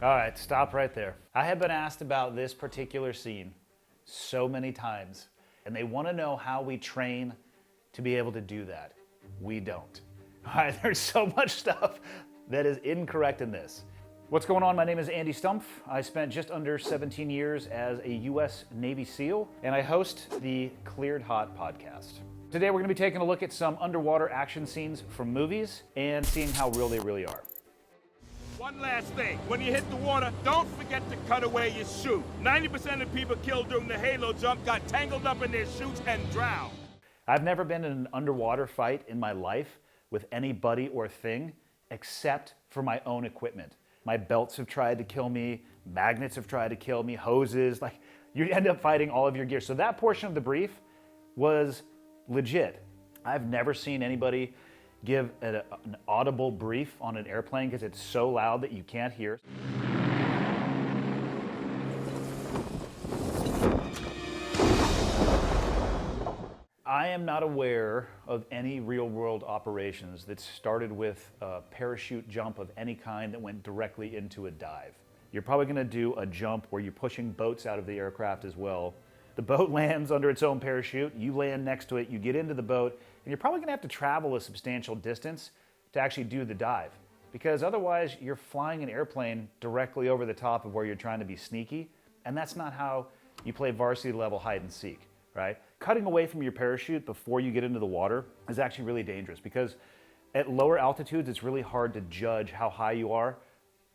All right, stop right there. I have been asked about this particular scene so many times, and they want to know how we train to be able to do that. We don't. All right, there's so much stuff that is incorrect in this. What's going on? My name is Andy Stumpf. I spent just under 17 years as a U.S. Navy SEAL, and I host the Cleared Hot podcast. Today we're going to be taking a look at some underwater action scenes from movies and seeing how real they really are. One last thing, when you hit the water, don't forget to cut away your chute. 90% of people killed during the halo jump got tangled up in their chutes and drowned. I've never been in an underwater fight in my life with anybody or thing except for my own equipment. My belts have tried to kill me, magnets have tried to kill me, hoses, like you end up fighting all of your gear. So that portion of the brief was legit. I've never seen anybody give an audible brief on an airplane because it's so loud that you can't hear. I am not aware of any real-world operations that started with a parachute jump of any kind that went directly into a dive. You're probably going to do a jump where you're pushing boats out of the aircraft as well. The boat lands under its own parachute, you land next to it, you get into the boat, and you're probably going to have to travel a substantial distance to actually do the dive. Because otherwise, you're flying an airplane directly over the top of where you're trying to be sneaky, and that's not how you play varsity level hide and seek, right? Cutting away from your parachute before you get into the water is actually really dangerous because at lower altitudes, it's really hard to judge how high you are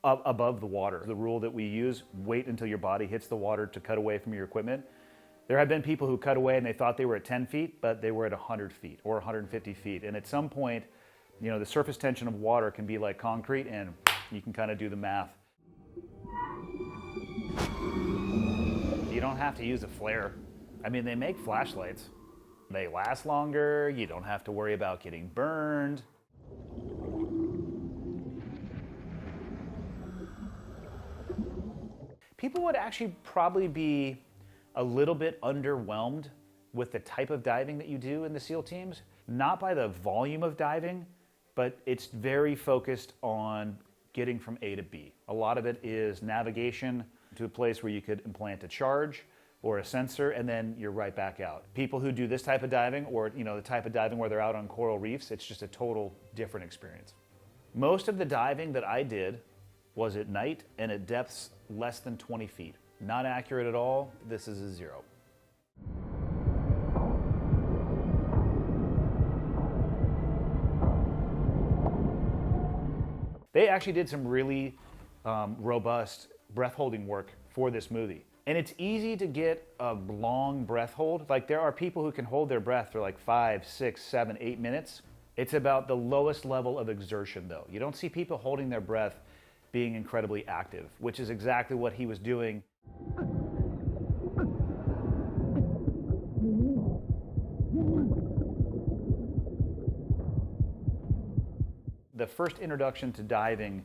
above the water. The rule that we use, wait until your body hits the water to cut away from your equipment. There have been people who cut away and they thought they were at 10 feet, but they were at 100 feet or 150 feet. And at some point, you know, the surface tension of water can be like concrete and you can kind of do the math. You don't have to use a flare. I mean, they make flashlights. They last longer. You don't have to worry about getting burned. People would actually probably be a little bit underwhelmed with the type of diving that you do in the SEAL teams. Not by the volume of diving, but it's very focused on getting from A to B. A lot of it is navigation to a place where you could implant a charge or a sensor, and then you're right back out. People who do this type of diving, or the type of diving where they're out on coral reefs, it's just a total different experience. Most of the diving that I did was at night and at depths less than 20 feet. Not accurate at all. This is a 0. They actually did some really robust breath holding work for this movie. And it's easy to get a long breath hold. Like there are people who can hold their breath for like 5, 6, 7, 8 minutes. It's about the lowest level of exertion though. You don't see people holding their breath being incredibly active, which is exactly what he was doing. The first introduction to diving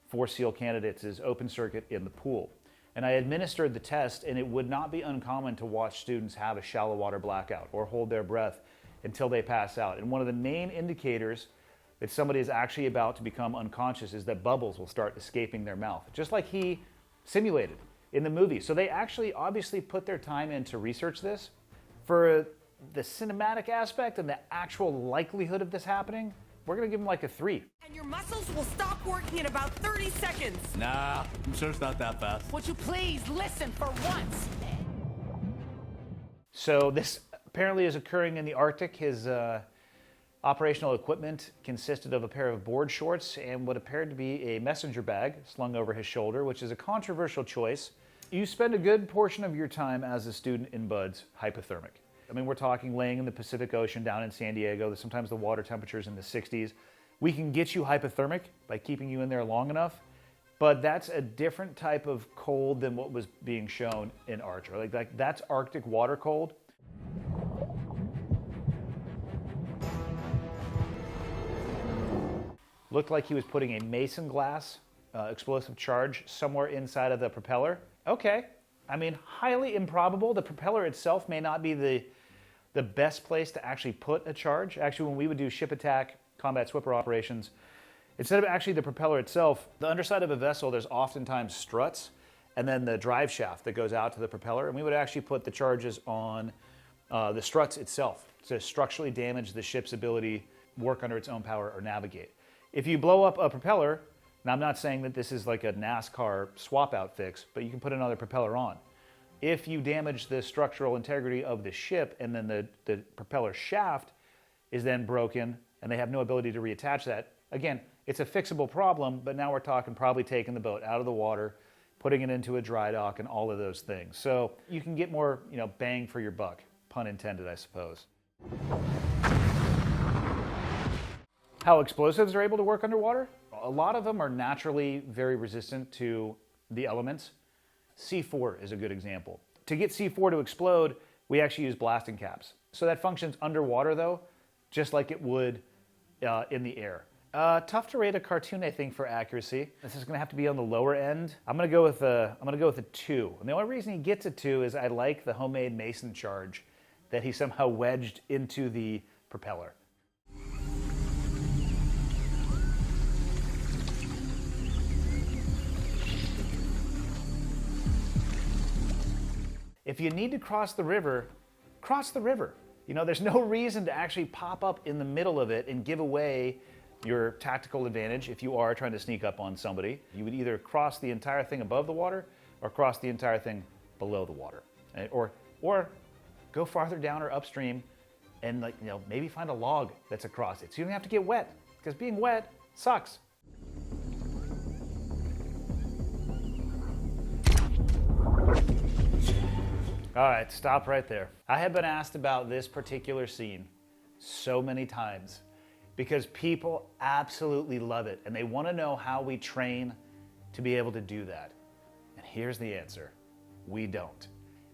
for SEAL candidates is open circuit in the pool. And I administered the test, and it would not be uncommon to watch students have a shallow water blackout or hold their breath until they pass out. And one of the main indicators that somebody is actually about to become unconscious is that bubbles will start escaping their mouth, just like he simulated in the movie. So they actually obviously put their time in to research this. For the cinematic aspect and the actual likelihood of this happening, we're gonna give him like a 3. And your muscles will stop working in about 30 seconds. Nah, I'm sure it's not that fast. Would you please listen for once? So this apparently is occurring in the Arctic. His operational equipment consisted of a pair of board shorts and what appeared to be a messenger bag slung over his shoulder, which is a controversial choice. You spend a good portion of your time as a student in BUD/S hypothermic. I mean, we're talking laying in the Pacific Ocean down in San Diego. Sometimes the water temperature's in the 60s. We can get you hypothermic by keeping you in there long enough, but that's a different type of cold than what was being shown in Archer. Like that's Arctic water cold. Looked like he was putting a mason glass explosive charge somewhere inside of the propeller. Okay, I mean, highly improbable. The propeller itself may not be the best place to actually put a charge. Actually, when we would do ship attack, combat swipper operations, Instead of actually the propeller itself, the underside of a vessel, there's oftentimes struts and then the drive shaft that goes out to the propeller. And we would actually put the charges on the struts itself to structurally damage the ship's ability to work under its own power or navigate. If you blow up a propeller, and I'm not saying that this is like a NASCAR swap out fix, but you can put another propeller on. If you damage the structural integrity of the ship and then the propeller shaft is then broken and they have no ability to reattach that, again, it's a fixable problem, but now we're talking probably taking the boat out of the water, putting it into a dry dock and all of those things. So you can get more, bang for your buck, pun intended, I suppose. How explosives are able to work underwater? A lot of them are naturally very resistant to the elements. C4 is a good example. To get C4 to explode, we actually use blasting caps. So that functions underwater though, just like it would in the air. Tough to rate a cartoon, I think, for accuracy. This is going to have to be on the lower end. I'm going to go with a 2. And the only reason he gets a 2 is I like the homemade Mason charge that he somehow wedged into the propeller. If you need to cross the river, cross the river. There's no reason to actually pop up in the middle of it and give away your tactical advantage if you are trying to sneak up on somebody. You would either cross the entire thing above the water or cross the entire thing below the water. Or go farther down or upstream and maybe find a log that's across it. So you don't have to get wet, because being wet sucks. All right, stop right there. I have been asked about this particular scene so many times because people absolutely love it and they want to know how we train to be able to do that. And here's the answer. We don't.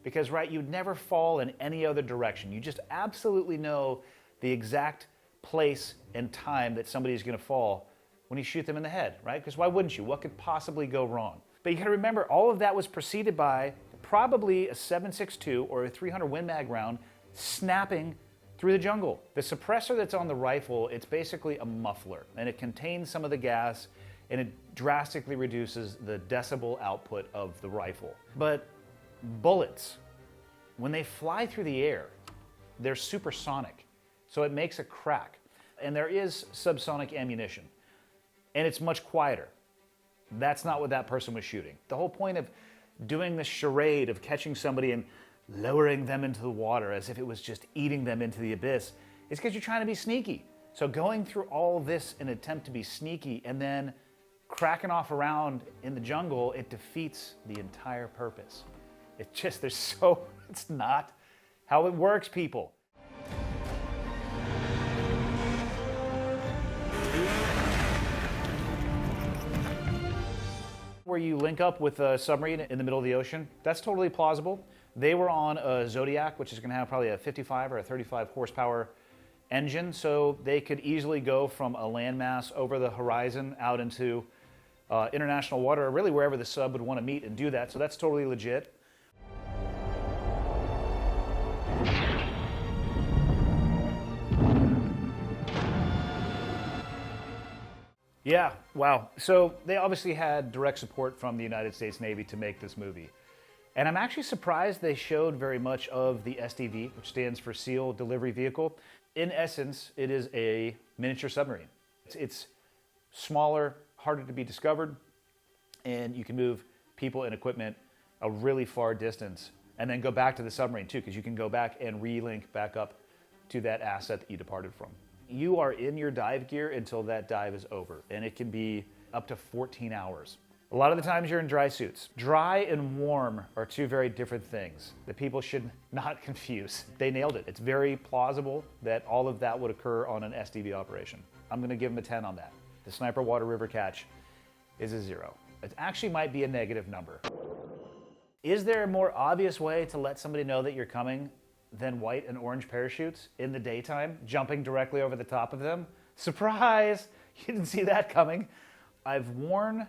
Because, right, you'd never fall in any other direction. You just absolutely know the exact place and time that somebody's going to fall when you shoot them in the head, right? Because why wouldn't you? What could possibly go wrong? But you got to remember, all of that was preceded by probably a 7.62 or a 300 Win Mag round snapping through the jungle. The suppressor that's on the rifle, it's basically a muffler, and it contains some of the gas, and it drastically reduces the decibel output of the rifle. But bullets, when they fly through the air, they're supersonic, so it makes a crack. And there is subsonic ammunition, and it's much quieter. That's not what that person was shooting. The whole point of doing this charade of catching somebody and lowering them into the water as if it was just eating them into the abyss is because you're trying to be sneaky. So going through all this in an attempt to be sneaky and then cracking off around in the jungle, it defeats the entire purpose. It's not how it works, people. Where you link up with a submarine in the middle of the ocean, that's totally plausible. They were on a Zodiac, which is going to have probably a 55 or a 35 horsepower engine, so they could easily go from a landmass over the horizon out into international water, or really wherever the sub would want to meet and do that, so that's totally legit. Yeah, wow. So they obviously had direct support from the United States Navy to make this movie. And I'm actually surprised they showed very much of the SDV, which stands for SEAL Delivery Vehicle. In essence, it is a miniature submarine. It's smaller, harder to be discovered, and you can move people and equipment a really far distance and then go back to the submarine too, because you can go back and relink back up to that asset that you departed from. You are in your dive gear until that dive is over, and it can be up to 14 hours. A lot of the times you're in dry suits. Dry and warm are two very different things that people should not confuse. They nailed it. It's very plausible that all of that would occur on an SDV operation. I'm going to give them a 10 on that. The Sniper Water River catch is a 0. It actually might be a negative number. Is there a more obvious way to let somebody know that you're coming than white and orange parachutes in the daytime, jumping directly over the top of them? Surprise! You didn't see that coming. I've worn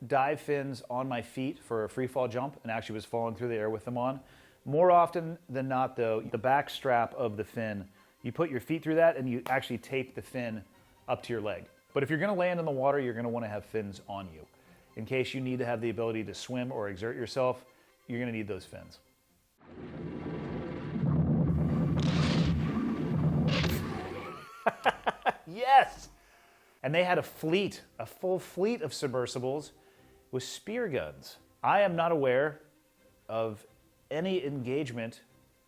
dive fins on my feet for a free fall jump and actually was falling through the air with them on. More often than not though, the back strap of the fin, you put your feet through that and you actually tape the fin up to your leg. But if you're going to land in the water, you're going to want to have fins on you. In case you need to have the ability to swim or exert yourself, you're going to need those fins. Yes! And they had a fleet, a full fleet of submersibles with spear guns. I am not aware of any engagement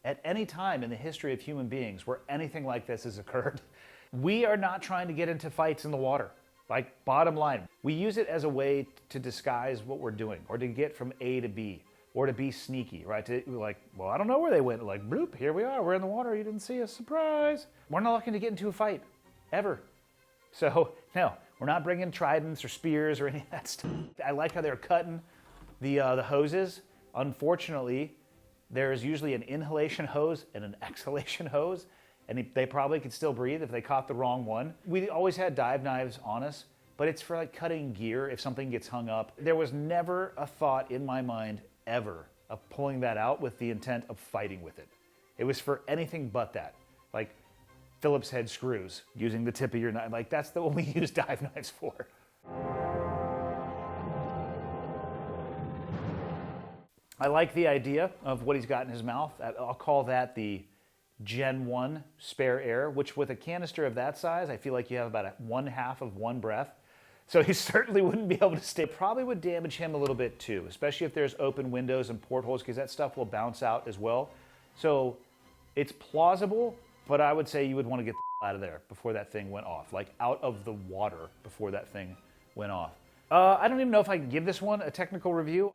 at any time in the history of human beings where anything like this has occurred. We are not trying to get into fights in the water. Like, bottom line, we use it as a way to disguise what we're doing, or to get from A to B, or to be sneaky, right? Like, well, I don't know where they went. Like, bloop, here we are, we're in the water, you didn't see us, surprise. We're not looking to get into a fight, ever. So, no, we're not bringing tridents or spears or any of that stuff. I like how they're cutting the hoses. Unfortunately, there's usually an inhalation hose and an exhalation hose, and they probably could still breathe if they caught the wrong one. We always had dive knives on us, but it's for like cutting gear if something gets hung up. There was never a thought in my mind ever of pulling that out with the intent of fighting with it. It was for anything but that. Like Phillips head screws, using the tip of your knife. Like, that's what we use dive knives for. I like the idea of what he's got in his mouth. I'll call that the Gen 1 spare air, which with a canister of that size, I feel like you have about 1/2 of one breath. So he certainly wouldn't be able to stay. Probably would damage him a little bit too, especially if there's open windows and portholes, because that stuff will bounce out as well. So it's plausible, but I would say you would want to get the out of there before that thing went off, like out of the water before that thing went off. I don't even know if I can give this one a technical review.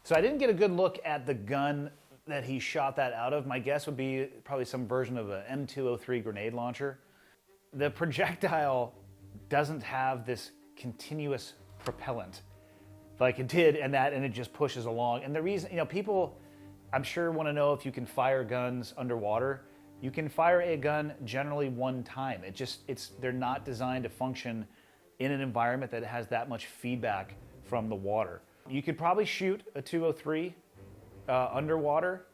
So I didn't get a good look at the gun that he shot that out of. My guess would be probably some version of an M203 grenade launcher. The projectile doesn't have this continuous propellant like it did, and it just pushes along. And the reason, people, I'm sure, want to know if you can fire guns underwater. You can fire a gun generally one time. They're not designed to function in an environment that has that much feedback from the water. You could probably shoot a 203 underwater,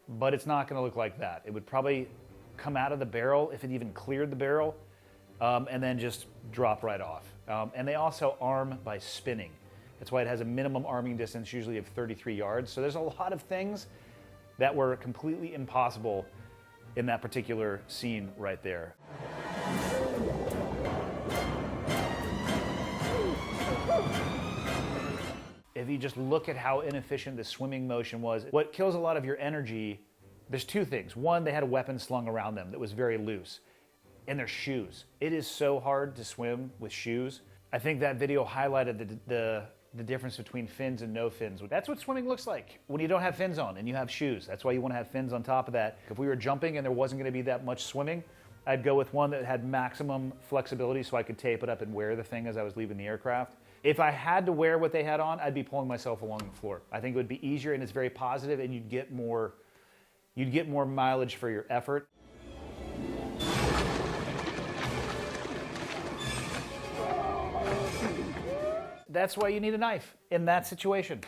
but it's not going to look like that. It would probably come out of the barrel, if it even cleared the barrel, and then just drop right off. And they also arm by spinning. That's why it has a minimum arming distance, usually of 33 yards. So there's a lot of things that were completely impossible in that particular scene right there. If you just look at how inefficient the swimming motion was, what kills a lot of your energy, there's two things. One, they had a weapon slung around them that was very loose, and their shoes. It is so hard to swim with shoes. I think that video highlighted the difference between fins and no fins. That's what swimming looks like when you don't have fins on and you have shoes. That's why you want to have fins on top of that. If we were jumping and there wasn't going to be that much swimming, I'd go with one that had maximum flexibility so I could tape it up and wear the thing as I was leaving the aircraft. If I had to wear what they had on, I'd be pulling myself along the floor. I think it would be easier, and it's very positive, and you'd get more mileage for your effort. That's why you need a knife in that situation.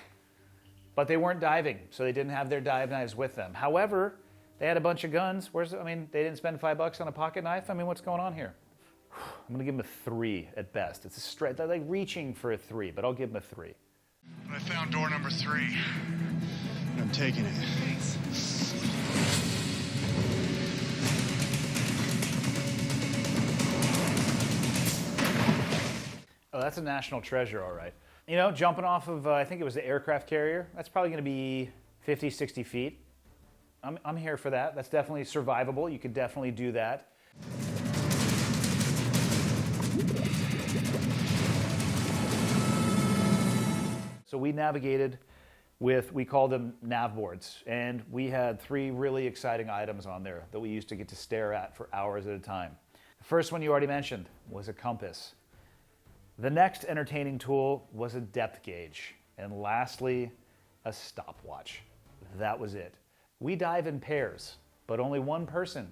But they weren't diving, so they didn't have their dive knives with them. However, they had a bunch of guns. They didn't spend $5 on a pocket knife. What's going on here? I'm gonna give him a 3 at best. It's a straight, they're like reaching for a 3, but I'll give him a 3. I found door number 3. And I'm taking it. Thanks. Oh, that's a national treasure, all right. Jumping off of, I think it was the aircraft carrier, that's probably gonna be 50, 60 feet. I'm here for that. That's definitely survivable. You could definitely do that. So we navigated with, we called them nav boards, and we had 3 really exciting items on there that we used to get to stare at for hours at a time. The first one you already mentioned was a compass. The next entertaining tool was a depth gauge, and lastly, a stopwatch. That was it. We dive in pairs, but only one person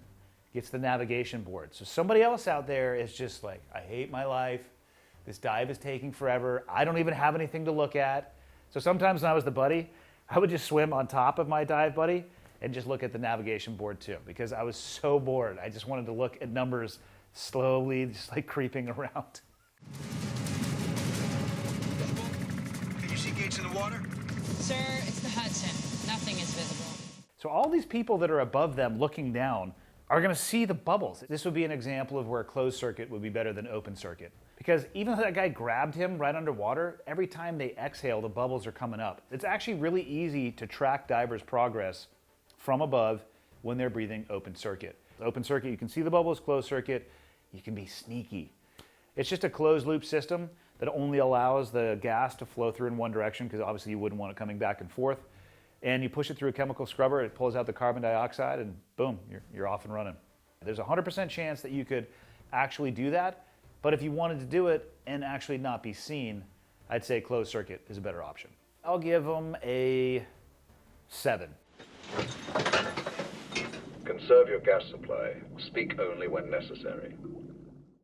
gets the navigation board. So somebody else out there is just like, I hate my life. This dive is taking forever. I don't even have anything to look at. So sometimes when I was the buddy, I would just swim on top of my dive buddy, and just look at the navigation board too, because I was so bored. I just wanted to look at numbers slowly, just like creeping around. Can you see gates in the water? Sir, it's the Hudson. Nothing is visible. So all these people that are above them looking down are going to see the bubbles. This would be an example of where a closed circuit would be better than open circuit. Because even though that guy grabbed him right underwater, every time they exhale, the bubbles are coming up. It's actually really easy to track divers' progress from above when they're breathing open circuit. Open circuit, you can see the bubbles. Closed circuit, you can be sneaky. It's just a closed loop system that only allows the gas to flow through in one direction, because obviously you wouldn't want it coming back and forth. And you push it through a chemical scrubber, it pulls out the carbon dioxide, and boom, you're off and running. There's a 100% chance that you could actually do that, but if you wanted to do it and actually not be seen, I'd say closed circuit is a better option. I'll give them a 7. Conserve your gas supply. Speak only when necessary.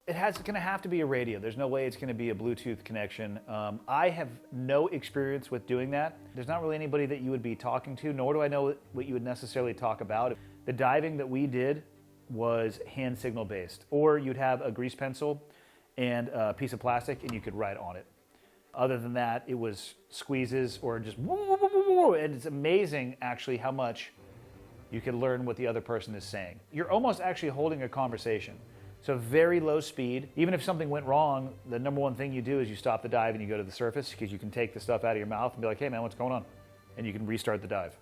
It's going to have to be a radio. There's no way it's going to be a Bluetooth connection. I have no experience with doing that. There's not really anybody that you would be talking to, nor do I know what you would necessarily talk about. The diving that we did was hand signal based, or you'd have a grease pencil and a piece of plastic and you could write on it. Other than that, it was squeezes or just woo, woo, woo, woo, woo. And it's amazing actually how much you can learn what the other person is saying. You're almost actually holding a conversation. So very low speed. Even if something went wrong, the number one thing you do is you stop the dive and you go to the surface, because you can take the stuff out of your mouth and be like, hey man, what's going on? And you can restart the dive.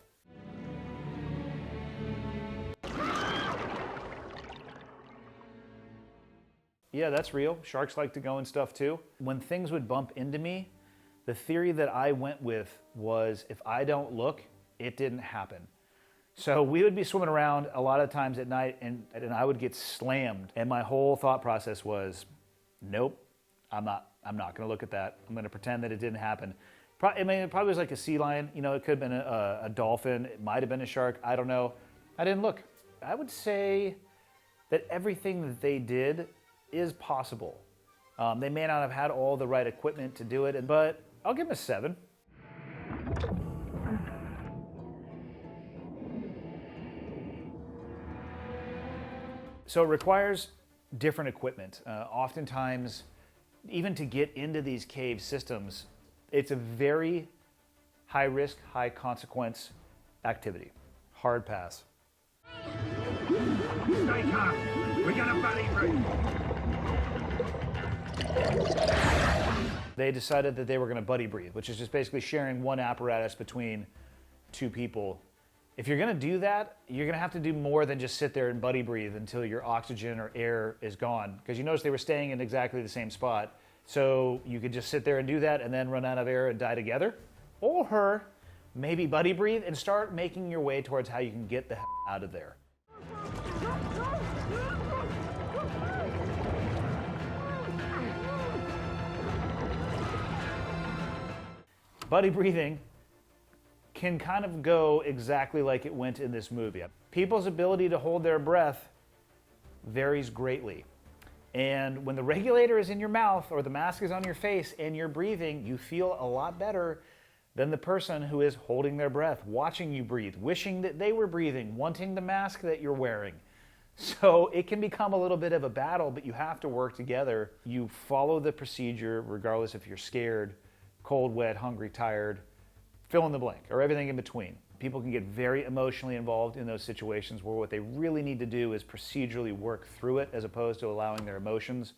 Yeah, that's real. Sharks like to go and stuff too. When things would bump into me, the theory that I went with was, if I don't look, it didn't happen. So we would be swimming around a lot of times at night, and I would get slammed. And my whole thought process was, nope, I'm not going to look at that. I'm going to pretend that it didn't happen. It probably was like a sea lion. You know, it could have been a dolphin. It might have been a shark. I don't know. I didn't look. I would say that everything that they did is possible. They may not have had all the right equipment to do it, but I'll give them a 7. So it requires different equipment. Oftentimes, even to get into these cave systems, it's a very high risk, high consequence activity. Hard pass. Stay calm. We got a buddy breathe. They decided that they were going to buddy breathe, which is just basically sharing one apparatus between two people. If you're going to do that, you're going to have to do more than just sit there and buddy breathe until your oxygen or air is gone. Because you notice they were staying in exactly the same spot. So you could just sit there and do that and then run out of air and die together. Or maybe buddy breathe and start making your way towards how you can get the hell out of there. Buddy breathing can kind of go exactly like it went in this movie. People's ability to hold their breath varies greatly. And when the regulator is in your mouth or the mask is on your face and you're breathing, you feel a lot better than the person who is holding their breath, watching you breathe, wishing that they were breathing, wanting the mask that you're wearing. So it can become a little bit of a battle, but you have to work together. You follow the procedure regardless if you're scared, cold, wet, hungry, tired, fill in the blank, or everything in between. People can get very emotionally involved in those situations where what they really need to do is procedurally work through it as opposed to allowing their emotions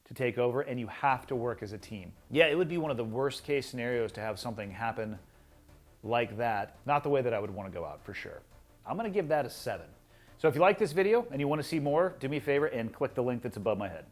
to take over, and you have to work as a team. Yeah, it would be one of the worst case scenarios to have something happen like that. Not the way that I would want to go out, for sure. I'm going to give that a 7. So if you like this video and you want to see more, do me a favor and click the link that's above my head.